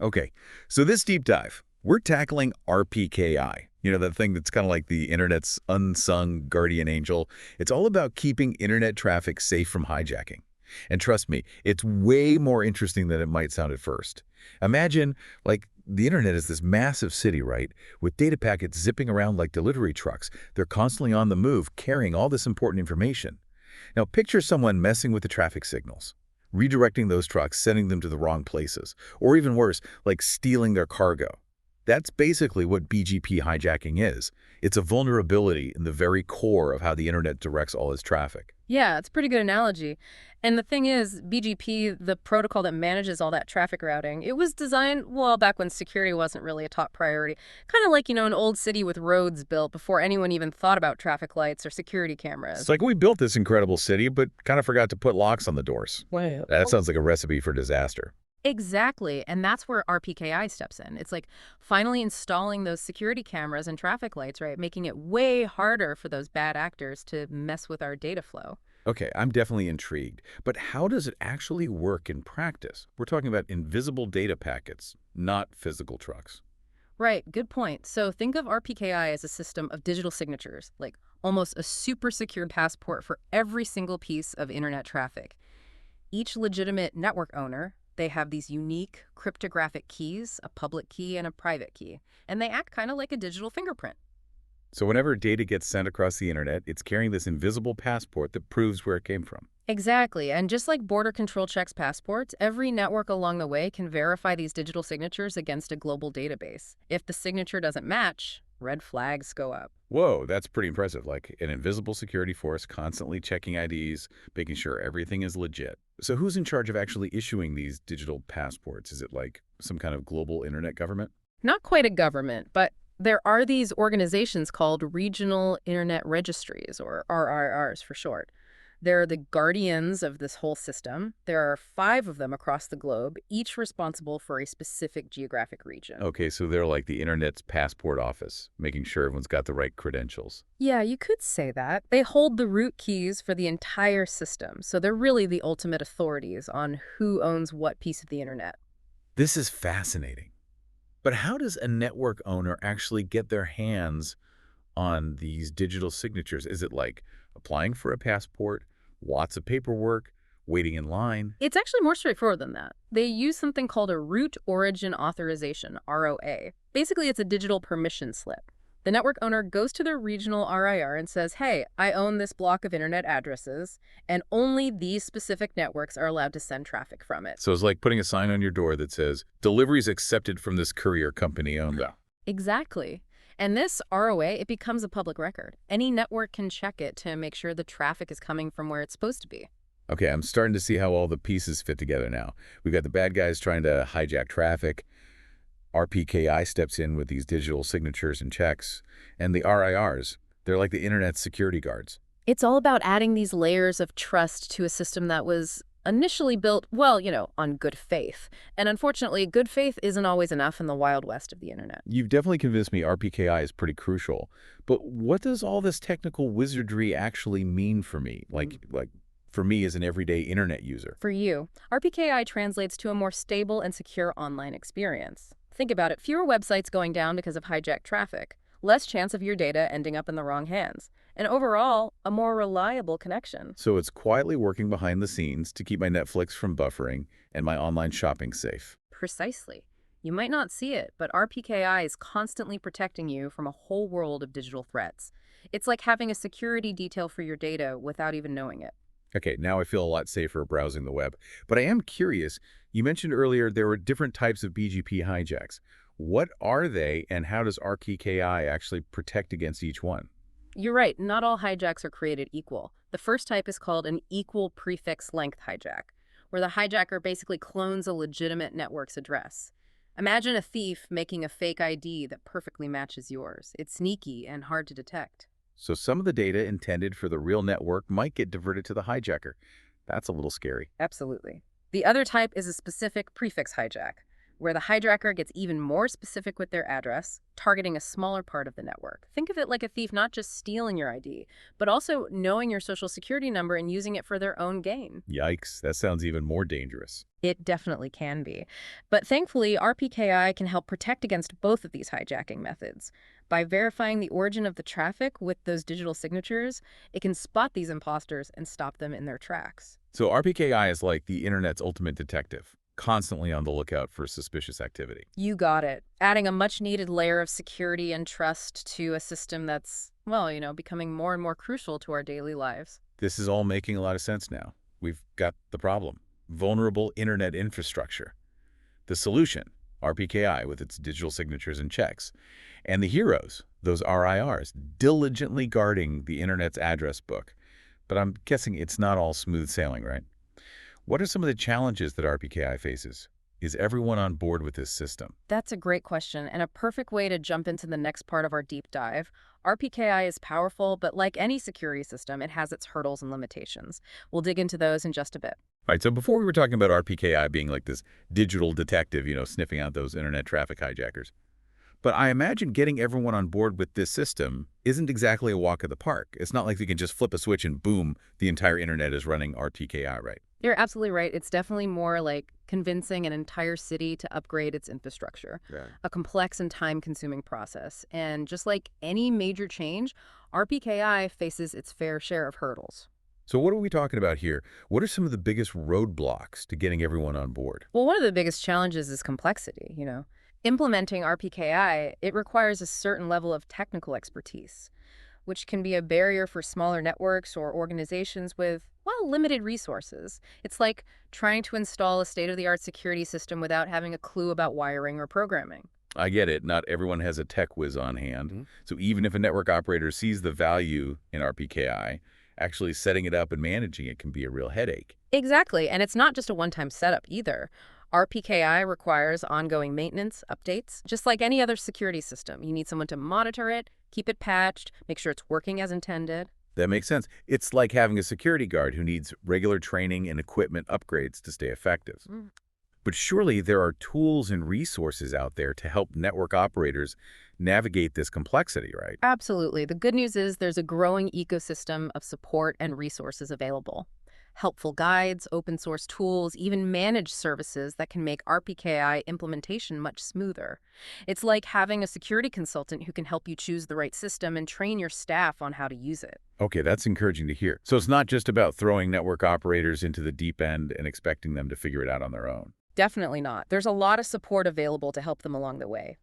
Okay, so this deep dive, we're tackling RPKI. That thing that's kind of like the internet's unsung guardian angel. It's all about keeping internet traffic safe from hijacking. And trust me, it's way more interesting than it might sound at first. Imagine, like, the internet is this massive city, right? With data packets zipping around like delivery trucks. They're constantly on the move, carrying all this important information. Now, picture someone messing with the traffic signals, redirecting those trucks, sending them to the wrong places, or even worse, like stealing their cargo. That's basically what BGP hijacking is. It's a vulnerability in the very core of how the internet directs all its traffic. Yeah, it's a pretty good analogy. And the thing is, BGP, the protocol that manages all that traffic routing, it was designed, well, back when security wasn't really a top priority. Kind of like, an old city with roads built before anyone even thought about traffic lights or security It's cameras. like we built this incredible city, but kind of forgot to put locks on the doors. Wow. That sounds like a recipe for disaster. Exactly. And that's where RPKI steps in. It's like finally installing those security cameras and traffic lights, right? Making it way harder for those bad actors to mess with our data flow. Okay, I'm definitely intrigued. But how does it actually work in practice? We're talking about invisible data packets, not physical trucks. Right, good point. So think of RPKI as a system of digital signatures, like almost a super secure passport for every single piece of internet traffic. Each legitimate network owner, they have these unique cryptographic keys, a public key and a private key, and they act kind of like a digital fingerprint. So whenever data gets sent across the internet, it's carrying this invisible passport that proves where it came from. Exactly, and just like border control checks passports, every network along the way can verify these digital signatures against a global database. If the signature doesn't match, red flags go up. Whoa, that's pretty impressive. Like an invisible security force constantly checking IDs, making sure everything is legit. So who's in charge of actually issuing these digital passports? Is it like some kind of global internet government? Not quite a government, but there are these organizations called Regional Internet Registries, or RIRs for short. They're the guardians of this whole system. There are 5 of them across the globe, each responsible for a specific geographic region. Okay, so they're like the internet's passport office, making sure everyone's got the right credentials. Yeah, you could say that. They hold the root keys for the entire system, so they're really the ultimate authorities on who owns what piece of the internet. This is fascinating. But how does a network owner actually get their hands on these digital signatures? Is it like applying for a passport, lots of paperwork, waiting in line? It's actually more straightforward than that. They use something called a root origin authorization, ROA. Basically, it's a digital permission slip. The network owner goes to their regional RIR and says, hey, I own this block of internet addresses, and only these specific networks are allowed to send traffic from it. So it's like putting a sign on your door that says, deliveries accepted from this courier company only. Yeah. Exactly. And this ROA, it becomes a public record. Any network can check it to make sure the traffic is coming from where it's supposed to be. Okay, I'm starting to see how all the pieces fit together now. We've got the bad guys trying to hijack traffic. RPKI steps in with these digital signatures and checks. And the RIRs, they're like the internet security guards. It's all about adding these layers of trust to a system that was initially built, well, on good faith. And unfortunately, good faith isn't always enough in the Wild West of the internet. You've definitely convinced me RPKI is pretty crucial. But what does all this technical wizardry actually mean for me? Like for me as an everyday internet user? For you, RPKI translates to a more stable and secure online experience. Think about it, fewer websites going down because of hijacked traffic, less chance of your data ending up in the wrong hands, and overall, a more reliable connection. So it's quietly working behind the scenes to keep my Netflix from buffering and my online shopping safe. Precisely. You might not see it, but RPKI is constantly protecting you from a whole world of digital threats. It's like having a security detail for your data without even knowing it. Okay, now I feel a lot safer browsing the web. But I am curious, you mentioned earlier there were different types of BGP hijacks. What are they, and how does RPKI actually protect against each one? You're right, not all hijacks are created equal. The first type is called an equal prefix length hijack, where the hijacker basically clones a legitimate network's address. Imagine a thief making a fake ID that perfectly matches yours. It's sneaky and hard to detect. So some of the data intended for the real network might get diverted to the hijacker. That's a little scary. Absolutely. The other type is a specific prefix hijack. where the hijacker gets even more specific with their address, targeting a smaller part of the network. Think of it like a thief not just stealing your ID, but also knowing your social security number and using it for their own gain. Yikes, that sounds even more dangerous. It definitely can be. But thankfully, RPKI can help protect against both of these hijacking methods. By verifying the origin of the traffic with those digital signatures, it can spot these imposters and stop them in their tracks. So RPKI is like the internet's ultimate detective, constantly on the lookout for suspicious activity. You got it. Adding a much-needed layer of security and trust to a system that's, well, becoming more and more crucial to our daily lives. This is all making a lot of sense now. We've got the problem: vulnerable internet infrastructure. The solution: RPKI with its digital signatures and checks. And the heroes, those RIRs, diligently guarding the internet's address book. But I'm guessing it's not all smooth sailing, right? What are some of the challenges that RPKI faces? Is everyone on board with this system? That's a great question, and a perfect way to jump into the next part of our deep dive. RPKI is powerful, but like any security system, it has its hurdles and limitations. We'll dig into those in just a bit. All right, so before we were talking about RPKI being like this digital detective, sniffing out those internet traffic hijackers. But I imagine getting everyone on board with this system isn't exactly a walk in the park. It's not like they can just flip a switch and boom, the entire internet is running RPKI, right? You're absolutely right. It's definitely more like convincing an entire city to upgrade its infrastructure, Yeah. a complex and time-consuming process. And just like any major change, RPKI faces its fair share of hurdles. So what are we talking about here? What are some of the biggest roadblocks to getting everyone on board? Well, one of the biggest challenges is complexity. Implementing RPKI, it requires a certain level of technical expertise, which can be a barrier for smaller networks or organizations with, well, limited resources. It's like trying to install a state-of-the-art security system without having a clue about wiring or programming. I get it. Not everyone has a tech whiz on hand. So even if a network operator sees the value in RPKI, actually setting it up and managing it can be a real headache. Exactly, and it's not just a one-time setup either. RPKI requires ongoing maintenance, updates. Just like any other security system, you need someone to monitor it, keep it patched, make sure it's working as intended. That makes sense. It's like having a security guard who needs regular training and equipment upgrades to stay effective. But surely there are tools and resources out there to help network operators navigate this complexity, right? Absolutely. The good news is there's a growing ecosystem of support and resources available. Helpful guides, open source tools, even managed services that can make RPKI implementation much smoother. It's like having a security consultant who can help you choose the right system and train your staff on how to use it. Okay, that's encouraging to hear. So it's not just about throwing network operators into the deep end and expecting them to figure it out on their own. Definitely not. There's a lot of support available to help them along the way.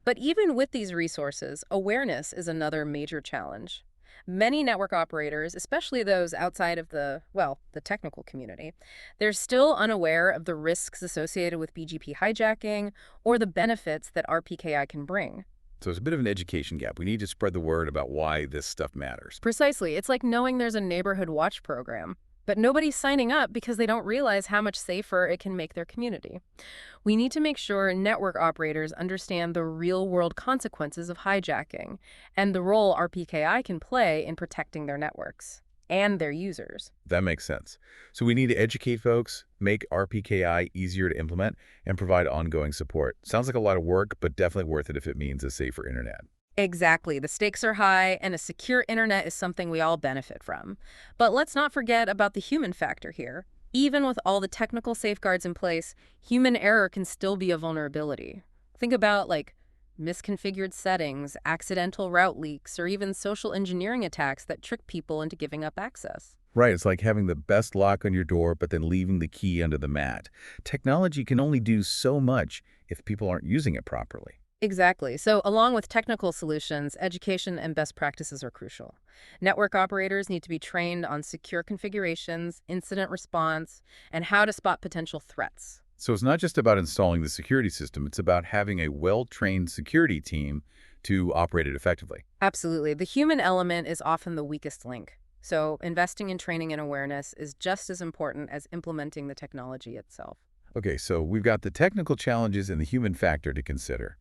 But even with these resources, awareness is another major challenge. Many network operators, especially those outside of the technical community, they're still unaware of the risks associated with BGP hijacking or the benefits that RPKI can bring. So it's a bit of an education gap. We need to spread the word about why this stuff matters. Precisely. It's like knowing there's a neighborhood watch program, but nobody's signing up because they don't realize how much safer it can make their community. We need to make sure network operators understand the real-world consequences of hijacking and the role RPKI can play in protecting their networks and their users. That makes sense. So we need to educate folks, make RPKI easier to implement, and provide ongoing support. Sounds like a lot of work, but definitely worth it if it means a safer internet. Exactly. The stakes are high, and a secure internet is something we all benefit from. But let's not forget about the human factor here. Even with all the technical safeguards in place, human error can still be a vulnerability. Think about, misconfigured settings, accidental route leaks, or even social engineering attacks that trick people into giving up access. Right, it's like having the best lock on your door, but then leaving the key under the mat. Technology can only do so much if people aren't using it properly. Exactly. So along with technical solutions, education and best practices are crucial. Network operators need to be trained on secure configurations, incident response, and how to spot potential threats. So it's not just about installing the security system, it's about having a well-trained security team to operate it effectively. Absolutely. The human element is often the weakest link. So investing in training and awareness is just as important as implementing the technology itself. Okay, so we've got the technical challenges and the human factor to consider.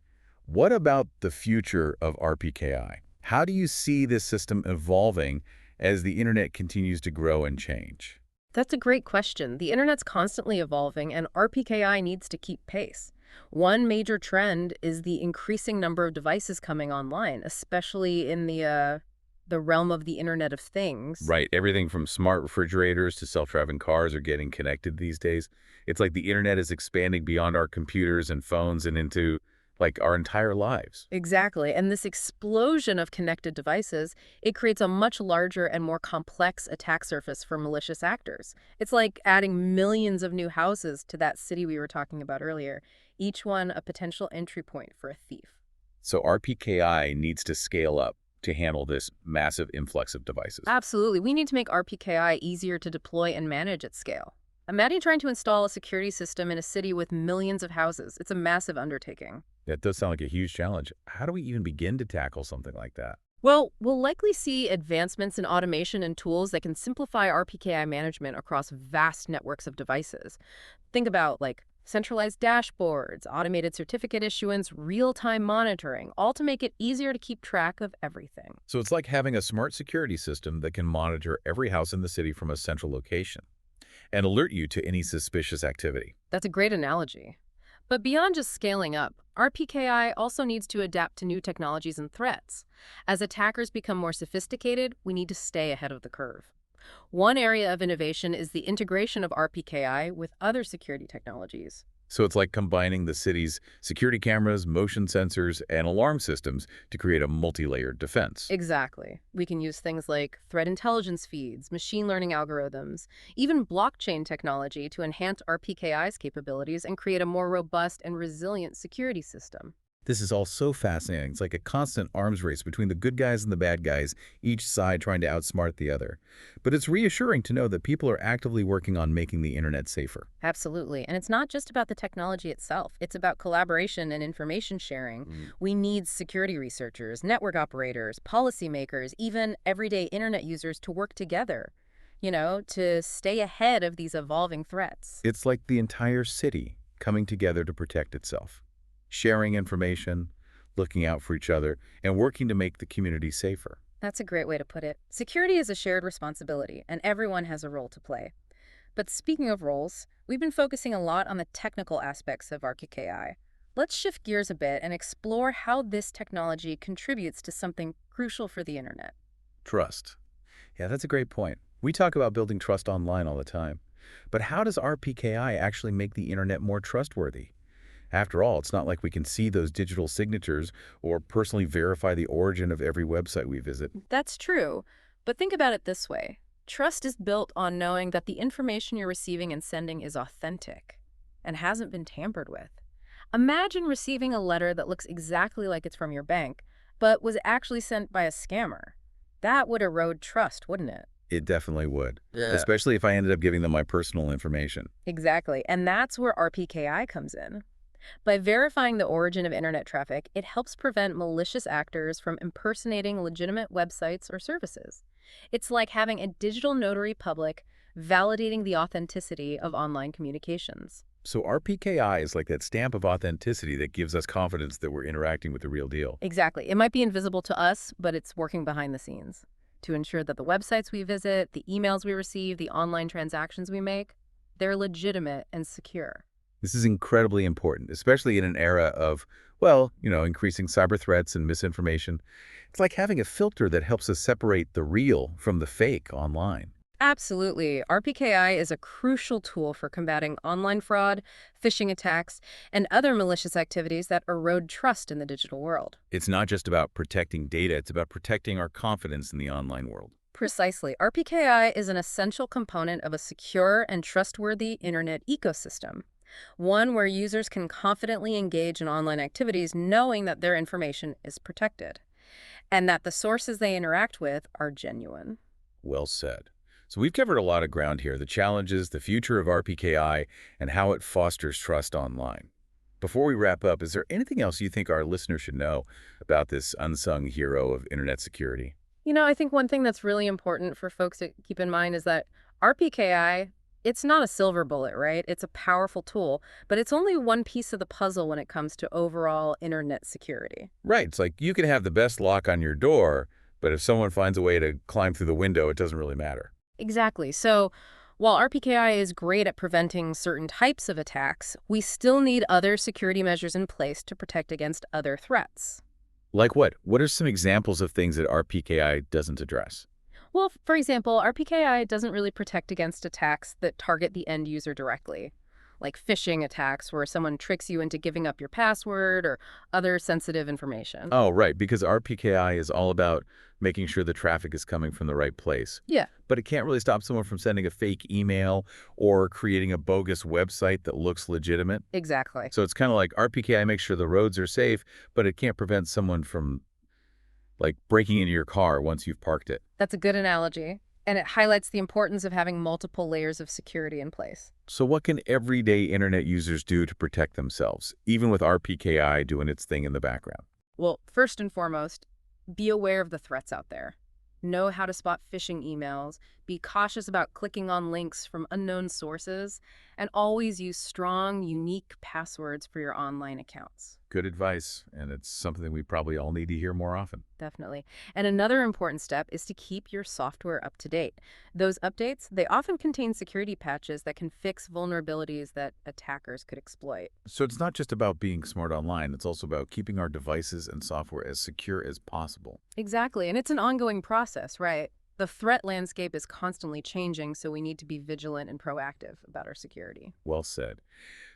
What about the future of RPKI? How do you see this system evolving as the internet continues to grow and change? That's a great question. The internet's constantly evolving, and RPKI needs to keep pace. One major trend is the increasing number of devices coming online, especially in the realm of the Internet of Things. Right. Everything from smart refrigerators to self-driving cars are getting connected these days. It's like the internet is expanding beyond our computers and phones and into like our entire lives. Exactly. And this explosion of connected devices, it creates a much larger and more complex attack surface for malicious actors. It's like adding millions of new houses to that city we were talking about earlier, each one a potential entry point for a thief. So RPKI needs to scale up to handle this massive influx of devices. Absolutely. We need to make RPKI easier to deploy and manage at scale. Imagine trying to install a security system in a city with millions of houses. It's a massive undertaking. That does sound like a huge challenge. How do we even begin to tackle something like that? Well, we'll likely see advancements in automation and tools that can simplify RPKI management across vast networks of devices. Think about like centralized dashboards, automated certificate issuance, real-time monitoring, all to make it easier to keep track of everything. So it's like having a smart security system that can monitor every house in the city from a central location and alert you to any suspicious activity. That's a great analogy. But beyond just scaling up, RPKI also needs to adapt to new technologies and threats. As attackers become more sophisticated, we need to stay ahead of the curve. One area of innovation is the integration of RPKI with other security technologies. So it's like combining the city's security cameras, motion sensors, and alarm systems to create a multi-layered defense. Exactly. We can use things like threat intelligence feeds, machine learning algorithms, even blockchain technology to enhance RPKI's capabilities and create a more robust and resilient security system. This is all so fascinating. It's like a constant arms race between the good guys and the bad guys, each side trying to outsmart the other. But it's reassuring to know that people are actively working on making the internet safer. Absolutely. And it's not just about the technology itself. It's about collaboration and information sharing. We need security researchers, network operators, policymakers, even everyday internet users to work together, to stay ahead of these evolving threats. It's like the entire city coming together to protect itself, sharing information, looking out for each other, and working to make the community safer. That's a great way to put it. Security is a shared responsibility, and everyone has a role to play. But speaking of roles, we've been focusing a lot on the technical aspects of RPKI. Let's shift gears a bit and explore how this technology contributes to something crucial for the internet. Trust. Yeah, that's a great point. We talk about building trust online all the time. But how does RPKI actually make the internet more trustworthy? After all, it's not like we can see those digital signatures or personally verify the origin of every website we visit. That's true, but think about it this way. Trust is built on knowing that the information you're receiving and sending is authentic and hasn't been tampered with. Imagine receiving a letter that looks exactly like it's from your bank, but was actually sent by a scammer. That would erode trust, wouldn't it? It definitely would, Yeah. especially if I ended up giving them my personal information. Exactly, and that's where RPKI comes in. By verifying the origin of internet traffic, it helps prevent malicious actors from impersonating legitimate websites or services. It's like having a digital notary public validating the authenticity of online communications. So RPKI is like that stamp of authenticity that gives us confidence that we're interacting with the real deal. Exactly. It might be invisible to us, but it's working behind the scenes to ensure that the websites we visit, the emails we receive, the online transactions we make, they're legitimate and secure. This is incredibly important, especially in an era of, well, increasing cyber threats and misinformation. It's like having a filter that helps us separate the real from the fake online. Absolutely. RPKI is a crucial tool for combating online fraud, phishing attacks, and other malicious activities that erode trust in the digital world. It's not just about protecting data, it's about protecting our confidence in the online world. Precisely. RPKI is an essential component of a secure and trustworthy internet ecosystem, one where users can confidently engage in online activities knowing that their information is protected and that the sources they interact with are genuine. Well said. So we've covered a lot of ground here, the challenges, the future of RPKI, and how it fosters trust online. Before we wrap up, is there anything else you think our listeners should know about this unsung hero of internet security? I think one thing that's really important for folks to keep in mind is that RPKI, it's not a silver bullet, right? It's a powerful tool, but it's only one piece of the puzzle when it comes to overall internet security. Right. It's like you can have the best lock on your door, but if someone finds a way to climb through the window, it doesn't really matter. Exactly. So While RPKI is great at preventing certain types of attacks, we still need other security measures in place to protect against other threats. Like what? What are some examples of things that RPKI doesn't address? Well, for example, RPKI doesn't really protect against attacks that target the end user directly, like phishing attacks where someone tricks you into giving up your password or other sensitive information. Oh, right, because RPKI is all about making sure the traffic is coming from the right place. Yeah, But it can't really stop someone from sending a fake email or creating a bogus website that looks legitimate. exactly. So it's kind of like RPKI makes sure the roads are safe, but it can't prevent someone from, like, breaking into your car once you've parked it. That's a good analogy, and it highlights the importance of having multiple layers of security in place. So what can everyday internet users do to protect themselves, even with RPKI doing its thing in the background? Well, first and foremost, be aware of the threats out there. Know how to spot phishing emails, be cautious about clicking on links from unknown sources, and always use strong, unique passwords for your online accounts. Good advice, and it's something we probably all need to hear more often. Definitely. And another important step is to keep your software up to date. Those updates, they often contain security patches that can fix vulnerabilities that attackers could exploit. So it's not just about being smart online, it's also about keeping our devices and software as secure as possible. Exactly. And it's an ongoing process, right? The threat landscape is constantly changing, so we need to be vigilant and proactive about our security. Well said.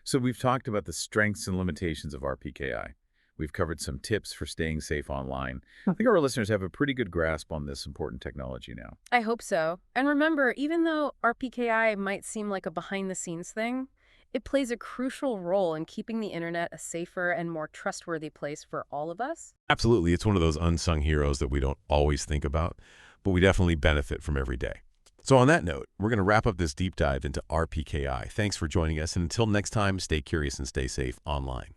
So we've talked about the strengths and limitations of RPKI. We've covered some tips for staying safe online. I think our listeners have a pretty good grasp on this important technology now. I hope so. And remember, even though RPKI might seem like a behind-the-scenes thing, it plays a crucial role in keeping the internet a safer and more trustworthy place for all of us. Absolutely. It's one of those unsung heroes that we don't always think about, but we definitely benefit from every day. So on that note, we're going to wrap up this deep dive into RPKI. Thanks for joining us, and until next time, stay curious and stay safe online.